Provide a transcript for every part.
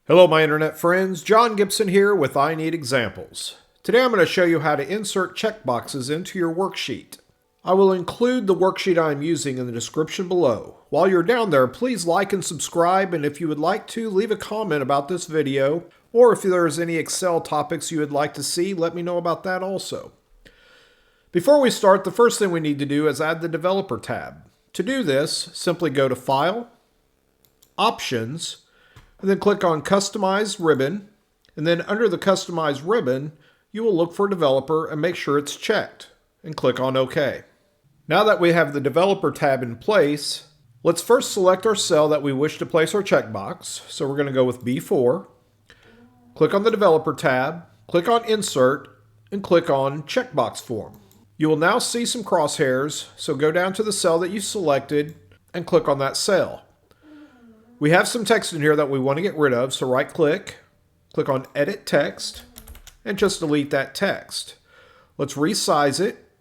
Hello my internet friends, John Gibson here with I Need Examples. Today I'm going to show you how to insert checkboxes into your worksheet. I will include the worksheet I am using in the description below. While you're down there, please like and subscribe, and if you would like to, leave a comment about this video, or if there's any Excel topics you would like to see, let me know about that also. Before we start, the first thing we need to do is add the Developer tab. To do this, simply go to File, Options, and then click on Customize Ribbon, and then under the Customize Ribbon, you will look for Developer and make sure it's checked, and click on OK. Now that we have the Developer tab in place, let's first select our cell that we wish to place our checkbox. So we're going to go with B4, click on the Developer tab, click on Insert, and click on Checkbox Form. You will now see some crosshairs, so go down to the cell that you selected and click on that cell. We have some text in here that we want to get rid of, so right click, click on Edit Text, and just delete that text. Let's resize it,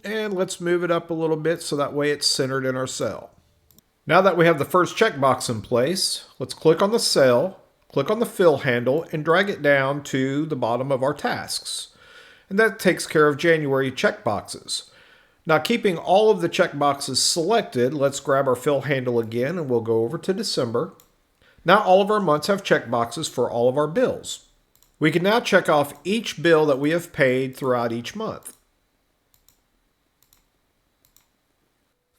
and let's move it up a little bit so that way it's centered in our cell. Now that we have the first checkbox in place, let's click on the cell, click on the fill handle, and drag it down to the bottom of our tasks. And that takes care of January checkboxes. Now, keeping all of the checkboxes selected, let's grab our fill handle again and we'll go over to December. Now all of our months have checkboxes for all of our bills. We can now check off each bill that we have paid throughout each month.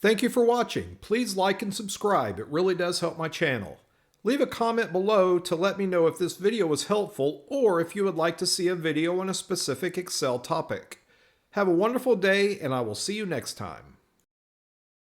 Thank you for watching. Please like and subscribe. It really does help my channel. Leave a comment below to let me know if this video was helpful or if you would like to see a video on a specific Excel topic. Have a wonderful day, and I will see you next time.